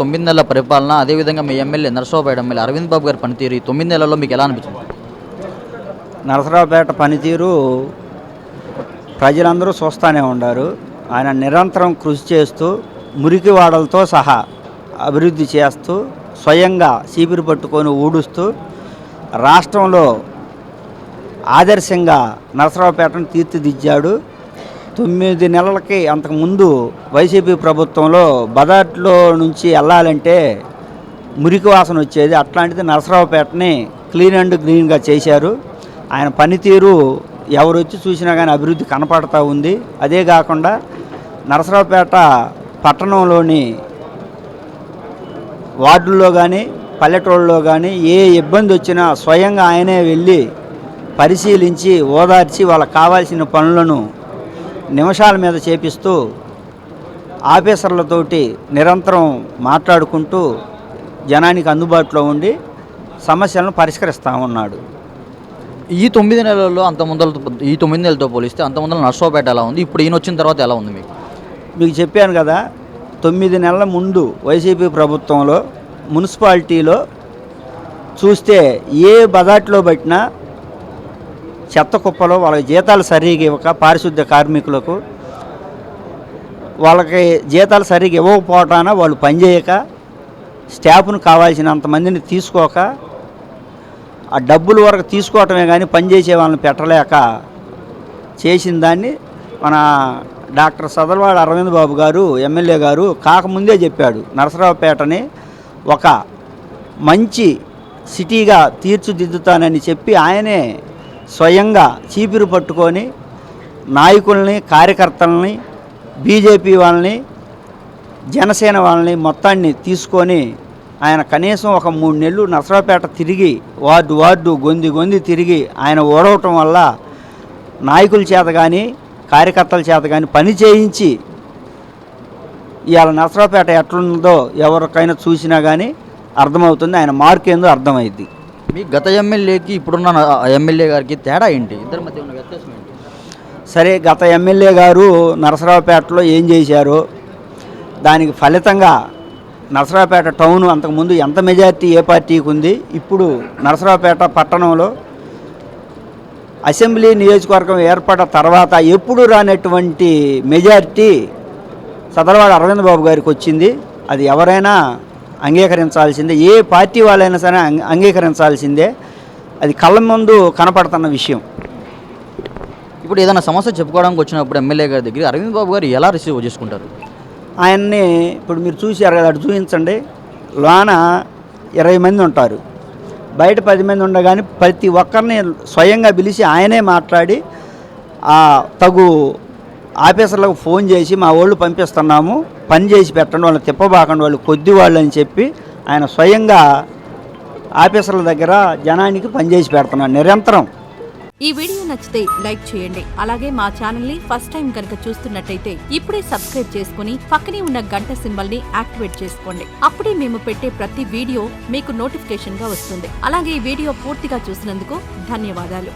9 నెలల పరిపాలన, అదేవిధంగా మీ ఎమ్మెల్యే నరసరావుపేట ఎమ్మెల్యే అరవింద్ బాబు గారి పనితీరు ఈ 9 నెలల్లో మీకు ఎలా అనిపించింది? నరసరావుపేట పనితీరు ప్రజలందరూ చూస్తూనే ఉన్నారు. ఆయన నిరంతరం కృషి చేస్తూ మురికివాడలతో సహా అభివృద్ధి చేస్తూ స్వయంగా చీపిరి పట్టుకొని ఊడుస్తూ రాష్ట్రంలో ఆదర్శంగా నరసరావుపేటను తీర్చిదిద్దాడు. 9 నెలలకి అంతకుముందు వైసీపీ ప్రభుత్వంలో బజార్లో నుంచి వెళ్ళాలంటే మురికి వాసన వచ్చేది. అట్లాంటిది నరసరావుపేటని క్లీన్ అండ్ గ్రీన్గా చేశారు. ఆయన పనితీరు ఎవరు వచ్చి చూసినా కానీ అభివృద్ధి కనపడతా ఉంది. అదే కాకుండా నరసరావుపేట పట్టణంలోని వార్డుల్లో కానీ పల్లెటూళ్ళలో కానీ ఏ ఇబ్బంది వచ్చినా స్వయంగా ఆయనే వెళ్ళి పరిశీలించి ఓదార్చి వాళ్ళకి కావాల్సిన పనులను నిమిషాల మీద చేపిస్తూ ఆఫీసర్లతోటి నిరంతరం మాట్లాడుకుంటూ జనానికి అందుబాటులో ఉండి సమస్యలను పరిష్కరిస్తూ ఉన్నాడు. ఈ 9 నెలల్లో ఈ 9 నెలలతో పోలిస్తే అంత ముందర నరసరావుపేట ఎలా ఉంది, ఇప్పుడు ఈయన వచ్చిన తర్వాత ఎలా ఉంది? మీకు చెప్పాను కదా, 9 నెలల ముందు వైసీపీ ప్రభుత్వంలో మున్సిపాలిటీలో చూస్తే ఏ బజాట్లో పట్టినా చెత్త కుప్పలో వాళ్ళకి జీతాలు సరిగ్గా ఇవ్వక, పారిశుద్ధ్య కార్మికులకు వాళ్ళకి జీతాలు సరిగ్గా ఇవ్వకపోవటాన వాళ్ళు పనిచేయక, స్టాఫ్ను కావాల్సినంతమందిని తీసుకోక, ఆ డబ్బుల వరకు తీసుకోవటమే కానీ పనిచేసే వాళ్ళని పెట్టలేక చేసిన దాన్ని మన డాక్టర్ సదలవాడ అరవింద్ బాబు గారు ఎమ్మెల్యే గారు కాకముందే చెప్పాడు, నరసరావుపేటని ఒక మంచి సిటీగా తీర్చిదిద్దుతానని చెప్పి ఆయనే స్వయంగా చీపిరి పట్టుకొని నాయకుల్ని, కార్యకర్తలని, బీజేపీ వాళ్ళని, జనసేన వాళ్ళని మొత్తాన్ని తీసుకొని ఆయన కనీసం ఒక 3 నెలలు నరసరావుపేట తిరిగి వార్డు గొంది తిరిగి ఆయన ఓడవటం వల్ల నాయకుల చేత కానీ కార్యకర్తల చేత కానీ పని చేయించి ఇవాళ నరసరావుపేట ఎట్లుందో ఎవరికైనా చూసినా కానీ అర్థమవుతుంది. ఆయన మార్క్ ఏందో అర్థమైంది. మీ గత ఎమ్మెల్యేకి ఇప్పుడున్న ఎమ్మెల్యే గారికి తేడా ఏంటి? ఇద్దరి మధ్య ఉన్న వ్యత్యాసం ఏంటి? సరే, గత ఎమ్మెల్యే గారు నరసరావుపేటలో ఏం చేశారో దానికి ఫలితంగా నరసరావుపేట టౌన్ అంతకుముందు ఎంత మెజార్టీ ఏ పార్టీకి ఉంది, ఇప్పుడు నరసరావుపేట పట్టణంలో అసెంబ్లీ నియోజకవర్గం ఏర్పడిన తర్వాత ఎప్పుడు రానటువంటి మెజార్టీ సదలవాడ అరవింద్ బాబు గారికి వచ్చింది. అది ఎవరైనా అంగీకరించాల్సిందే, ఏ పార్టీ వాళ్ళైనా సరే అంగీకరించాల్సిందే. అది కళ్ళ ముందు కనపడుతున్న విషయం. ఇప్పుడు ఏదైనా సమస్య చెప్పుకోవడానికి వచ్చినప్పుడు ఎమ్మెల్యే గారి దగ్గర అరవింద్ బాబు గారు ఎలా రిసీవ్ చేసుకుంటారు? ఆయన్ని ఇప్పుడు మీరు చూశారు కదా, అటు చూపించండి. లోన 20 మంది ఉంటారు, బయట 10 మంది ఉండగానే ప్రతి ఒక్కరిని స్వయంగా పిలిచి ఆయనే మాట్లాడి తగు ఆఫీసర్లకు ఫోన్ చేసి మా వాళ్ళు పంపిస్తున్నాము, పని చేసి పెట్టండి, వాళ్ళని తిప్పబాకండి, వాళ్ళు కొద్ది వాళ్ళు అని చెప్పి ఆయన స్వయంగా ఆఫీసర్ల దగ్గర జనానికి పనిచేసి పెడుతున్నాడు నిరంతరం. ఈ వీడియో నచ్చితే లైక్ చేయండి. అలాగే మా ఛానల్ ని ఫస్ట్ టైం కనుక చూస్తున్నట్టయితే ఇప్పుడే సబ్స్క్రైబ్ చేసుకుని పక్కనే ఉన్న గంట సింబల్ ని యాక్టివేట్ చేసుకోండి. అప్పుడే మేము పెట్టే ప్రతి వీడియో మీకు నోటిఫికేషన్ గా వస్తుంది. అలాగే ఈ వీడియో పూర్తిగా చూసినందుకు ధన్యవాదాలు.